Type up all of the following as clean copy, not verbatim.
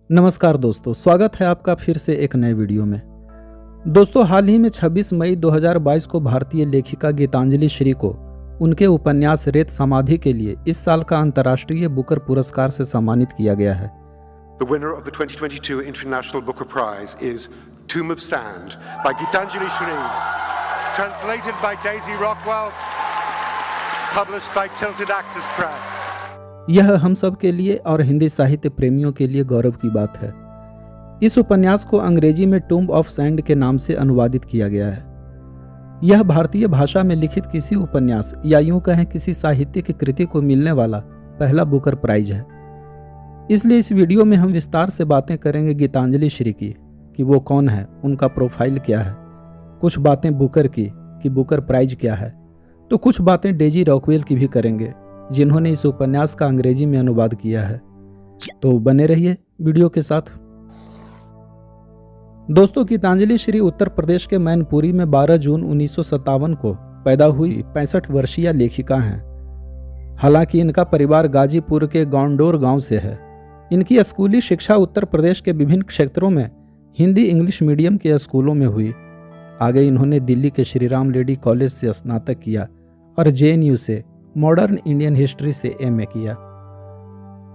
नमस्कार दोस्तों, स्वागत है आपका फिर से एक नए वीडियो में। दोस्तों, हाल ही में 26 मई 2022 को भारतीय लेखिका गीतांजलि श्री को उनके उपन्यास रेत समाधि के लिए इस साल का अंतर्राष्ट्रीय बुकर पुरस्कार से सम्मानित किया गया है। The winner of the 2022 International Booker Prize is Tomb of Sand by Gitanjali Shri, translated by Daisy Rockwell, published by Tilted Axis Press. यह हम सब के लिए और हिंदी साहित्य प्रेमियों के लिए गौरव की बात है। इस उपन्यास को अंग्रेजी में टूम्ब ऑफ सैंड के नाम से अनुवादित किया गया है। यह भारतीय भाषा में लिखित किसी उपन्यास या यूं कहें किसी साहित्यिक कृति को मिलने वाला पहला बुकर प्राइज है। इसलिए इस वीडियो में हम विस्तार से बातें करेंगे गीतांजलि श्री की कि वो कौन है, उनका प्रोफाइल क्या है, कुछ बातें बुकर की कि बुकर प्राइज क्या है, तो कुछ बातें डेजी रॉकवेल की भी करेंगे जिन्होंने इस उपन्यास का अंग्रेजी में अनुवाद किया है। तो बने रहिए वीडियो के साथ। दोस्तों, गीतांजलि श्री उत्तर प्रदेश के मैनपुरी में 12 जून 1957 को पैदा हुई 65 वर्षीय लेखिका हैं। हालांकि इनका परिवार गाजीपुर के गौंडोर गांव से है। इनकी स्कूली शिक्षा उत्तर प्रदेश के विभिन्न क्षेत्रों में हिंदी इंग्लिश मीडियम के स्कूलों में हुई। आगे इन्होंने दिल्ली के श्री राम लेडी कॉलेज से स्नातक किया और JNU से मॉडर्न इंडियन हिस्ट्री से MA किया।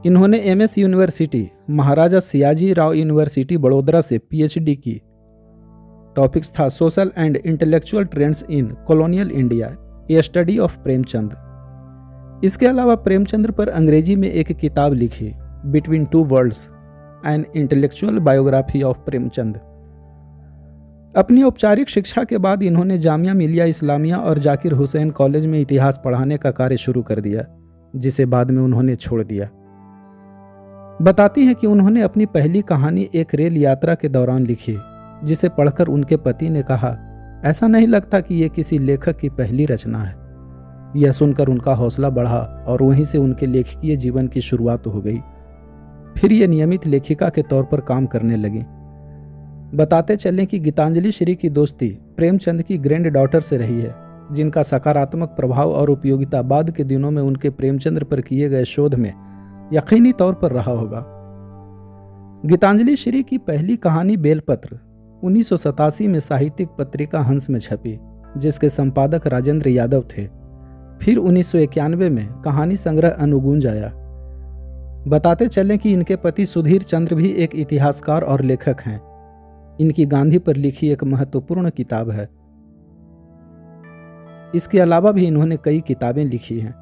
इन्होंने MS university, Maharaja Sayaji Rao university Vadodara से PhD की। टॉपिक्स था social and intellectual trends in colonial India, a study of Premchand. इसके अलावा प्रेमचंद्र पर अंग्रेजी में एक किताब लिखी, between two worlds, an intellectual biography of Premchand. अपनी औपचारिक शिक्षा के बाद इन्होंने जामिया मिलिया इस्लामिया और जाकिर हुसैन कॉलेज में इतिहास पढ़ाने का कार्य शुरू कर दिया, जिसे बाद में उन्होंने छोड़ दिया। बताती हैं कि उन्होंने अपनी पहली कहानी एक रेल यात्रा के दौरान लिखी, जिसे पढ़कर उनके पति ने कहा, ऐसा नहीं लगता कि यह किसी लेखक की पहली रचना है। यह सुनकर उनका हौसला बढ़ा और वहीं से उनके लेखकीय जीवन की शुरुआत हो गई। फिर ये नियमित लेखिका के तौर पर काम करने लगी। बताते चलें कि गीतांजलि श्री की दोस्ती प्रेमचंद की ग्रैंड डॉटर से रही है, जिनका सकारात्मक प्रभाव और उपयोगिता बाद के दिनों में उनके प्रेमचंद्र पर किए गए शोध में यकीनी तौर पर रहा होगा। गीतांजलि श्री की पहली कहानी बेलपत्र 1987 में साहित्यिक पत्रिका हंस में छपी, जिसके संपादक राजेंद्र यादव थे। फिर 1991 में कहानी संग्रह अनुगुंज आया। बताते चलें कि इनके पति सुधीर चंद्र भी एक इतिहासकार और लेखक हैं। इनकी गांधी पर लिखी एक महत्वपूर्ण किताब है। इसके अलावा भी इन्होंने कई किताबें लिखी हैं।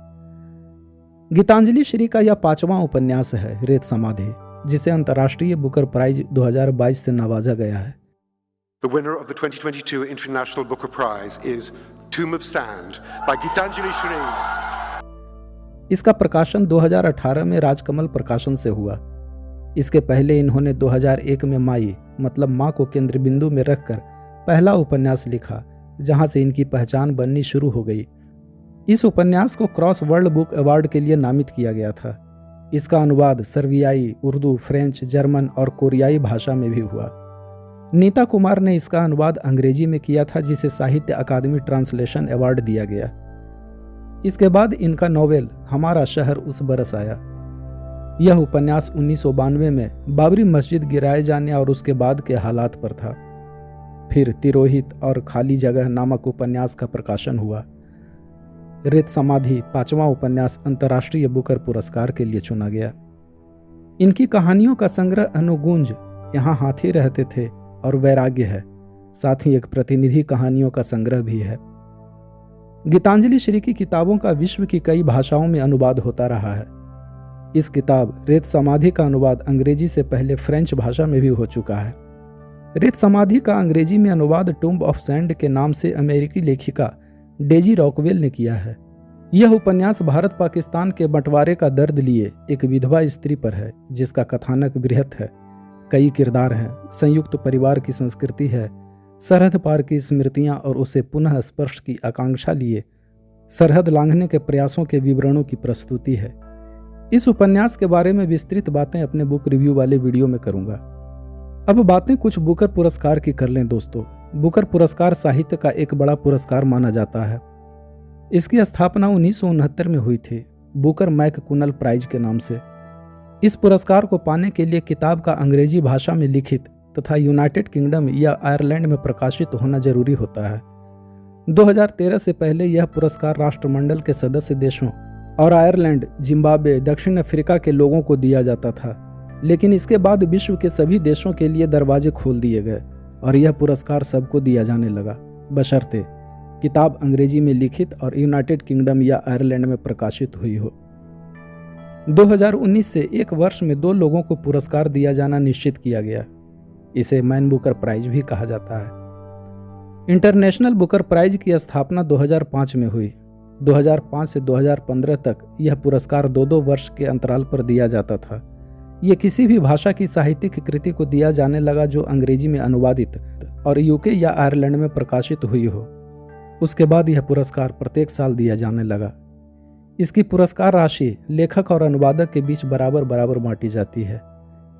गीतांजलि श्री का यह 5वां उपन्यास है, रेत समाधि, जिसे अंतर्राष्ट्रीय बुकर प्राइज 2022 से नवाजा गया है। The winner of the 2022 International Booker Prize is Tomb of Sand by Gitanjali Shri. इसका प्रकाशन 2018 में राजकमल प्रकाशन से हुआ। इसके पहले इन्होंने 2001 में माई मतलब माँ को केंद्र बिंदु में रखकर पहला उपन्यास लिखा, जहां से इनकी पहचान बननी शुरू हो गई। इस उपन्यास को क्रॉस वर्ल्ड बुक अवार्ड के लिए नामित किया गया था। इसका अनुवाद सर्बियाई, उर्दू, फ्रेंच, जर्मन और कोरियाई भाषा में भी हुआ। नीता कुमार ने इसका अनुवाद अंग्रेजी में किया था, जिसे साहित्य अकादमी ट्रांसलेशन अवार्ड दिया गया। इसके बाद इनका नॉवेल हमारा शहर उस बरस आया। यह उपन्यास 1992 में बाबरी मस्जिद गिराए जाने और उसके बाद के हालात पर था। फिर तिरोहित और खाली जगह नामक उपन्यास का प्रकाशन हुआ। रेत समाधि 5वां उपन्यास अंतर्राष्ट्रीय बुकर पुरस्कार के लिए चुना गया। इनकी कहानियों का संग्रह अनुगुंज, यहाँ हाथी रहते थे और वैराग्य है, साथ ही एक प्रतिनिधि कहानियों का संग्रह भी है। गीतांजलि श्री की किताबों का विश्व की कई भाषाओं में अनुवाद होता रहा है। इस किताब रेत समाधि का अनुवाद अंग्रेजी से पहले फ्रेंच भाषा में भी हो चुका है। रेत समाधि का अंग्रेजी में अनुवाद टूम्ब ऑफ सैंड के नाम से अमेरिकी लेखिका डेजी रॉकवेल ने किया है। यह उपन्यास भारत पाकिस्तान के बंटवारे का दर्द लिए एक विधवा स्त्री पर है, जिसका कथानक बृहत है। कई किरदार हैं, संयुक्त परिवार की संस्कृति है, सरहद पार की स्मृतियां और उसे पुनः स्पर्श की आकांक्षा लिए सरहद लांघने के प्रयासों के विवरणों की प्रस्तुति है। इस उपन्यास के बारे में विस्तृत बातें अपने बुक रिव्यू वाले वीडियो में करूंगा। अब बातें कुछ बुकर पुरस्कार की कर लें। दोस्तों, बुकर पुरस्कार साहित्य का एक बड़ा पुरस्कार माना जाता है। इसकी स्थापना 1969 में हुई थी, बुकर मैक कुनल प्राइज के नाम से। इस पुरस्कार को पाने के लिए किताब का अंग्रेजी भाषा में लिखित तथा यूनाइटेड किंगडम या आयरलैंड में प्रकाशित होना जरूरी होता है। 2013 से पहले यह पुरस्कार राष्ट्रमंडल के सदस्य देशों और आयरलैंड, जिम्बाब्वे, दक्षिण अफ्रीका के लोगों को दिया जाता था, लेकिन इसके बाद विश्व के सभी देशों के लिए दरवाजे खोल दिए गए और यह पुरस्कार सबको दिया जाने लगा, बशर्ते किताब अंग्रेजी में लिखित और यूनाइटेड किंगडम या आयरलैंड में प्रकाशित हुई हो। 2019 से एक वर्ष में 2 लोगों को पुरस्कार दिया जाना निश्चित किया गया। इसे मैन बुकर प्राइज भी कहा जाता है। इंटरनेशनल बुकर प्राइज की स्थापना 2005 में हुई। 2005 से 2015 तक यह पुरस्कार 2-2 वर्ष के अंतराल पर दिया जाता था। यह किसी भी भाषा की साहित्यिक कृति को दिया जाने लगा जो अंग्रेजी में अनुवादित और यूके या आयरलैंड में प्रकाशित हुई हो। उसके बाद यह पुरस्कार प्रत्येक साल दिया जाने लगा। इसकी पुरस्कार राशि लेखक और अनुवादक के बीच बराबर बराबर बांटी जाती है।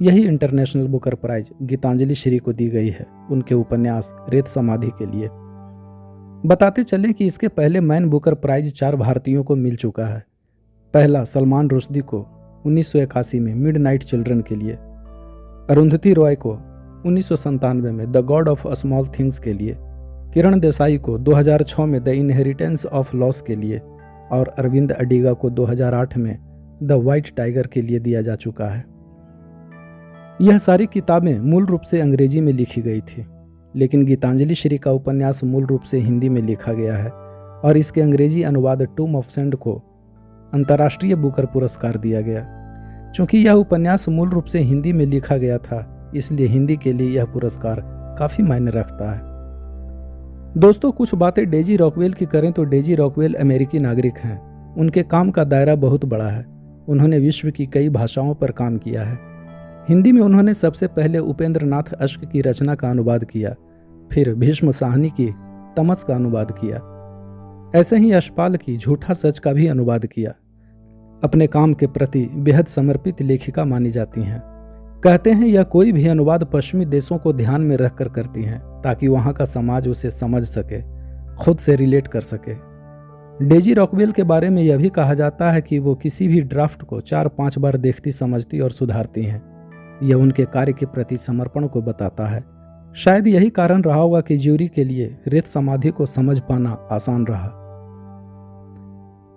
यही international Booker prize Geetanjali Shree को दी गई है उनके उपन्यास रेत समाधि के लिए। बताते चलें कि इसके पहले मैन बुकर प्राइज 4 भारतीयों को मिल चुका है। पहला सलमान रुश्दी को 1981 में मिडनाइट चिल्ड्रन के लिए, अरुंधति रॉय को 1997 में the God of small things के लिए, किरण देसाई को 2006 में द इनहेरिटेंस ऑफ लॉस के लिए और अरविंद अडिगा को 2008 में द व्हाइट टाइगर के लिए दिया जा चुका है। यह सारी किताबें मूल रूप से अंग्रेजी में लिखी गई थी, लेकिन गीतांजलि श्री का उपन्यास मूल रूप से हिंदी में लिखा गया है और इसके अंग्रेजी अनुवाद टूम ऑफ सैंड को अंतर्राष्ट्रीय बुकर पुरस्कार दिया गया। चूंकि यह उपन्यास मूल रूप से हिंदी में लिखा गया था, इसलिए हिंदी के लिए यह पुरस्कार काफी मायने रखता है। दोस्तों, कुछ बातें डेजी रॉकवेल की करें तो डेजी रॉकवेल अमेरिकी नागरिक हैं। उनके काम का दायरा बहुत बड़ा है। उन्होंने विश्व की कई भाषाओं पर काम किया है। हिंदी में उन्होंने सबसे पहले उपेंद्र नाथ अश्क की रचना का अनुवाद किया, फिर भीष्म साहनी की तमस का अनुवाद किया। ऐसे ही यशपाल की झूठा सच का भी अनुवाद किया। अपने काम के प्रति बेहद समर्पित लेखिका मानी जाती हैं। कहते हैं यह कोई भी अनुवाद पश्चिमी देशों को ध्यान में रखकर करती हैं ताकि वहां का समाज उसे समझ सके, खुद से रिलेट कर सके। डेजी रॉकवेल के बारे में यह भी कहा जाता है कि वो किसी भी ड्राफ्ट को 4-5 बार देखती, समझती और सुधारती हैं। यह उनके कार्य के प्रति समर्पण को बताता है। शायद यही कारण रहा होगा कि ज्यूरी के लिए रेत समाधि को समझ पाना आसान रहा।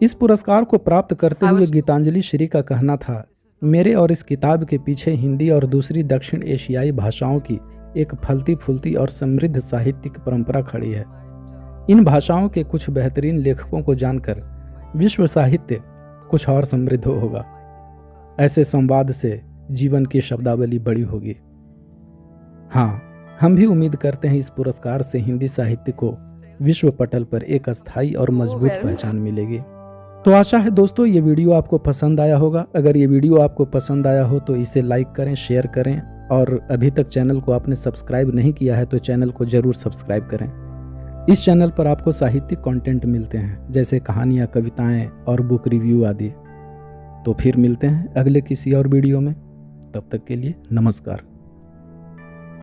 इस पुरस्कार को प्राप्त करते हुए गीतांजलि श्री का कहना था, मेरे और इस किताब के पीछे हिंदी और दूसरी दक्षिण एशियाई भाषाओं की एक फलती फूलती और समृद्ध साहित्यिक परंपरा खड़ी है। इन भाषाओं के कुछ बेहतरीन लेखकों को जानकर विश्व साहित्य कुछ और समृद्ध होगा। ऐसे संवाद से जीवन की शब्दावली बड़ी होगी। हाँ, हम भी उम्मीद करते हैं इस पुरस्कार से हिंदी साहित्य को विश्व पटल पर एक अस्थायी और मजबूत पहचान मिलेगी। तो आशा है दोस्तों ये वीडियो आपको पसंद आया होगा। अगर ये वीडियो आपको पसंद आया हो तो इसे लाइक करें, शेयर करें और अभी तक चैनल को आपने सब्सक्राइब नहीं किया है तो चैनल को जरूर सब्सक्राइब करें। इस चैनल पर आपको साहित्यिक कंटेंट मिलते हैं जैसे कहानियाँ, कविताएं और बुक रिव्यू आदि। तो फिर मिलते हैं अगले किसी और वीडियो में। तब तक के लिए नमस्कार।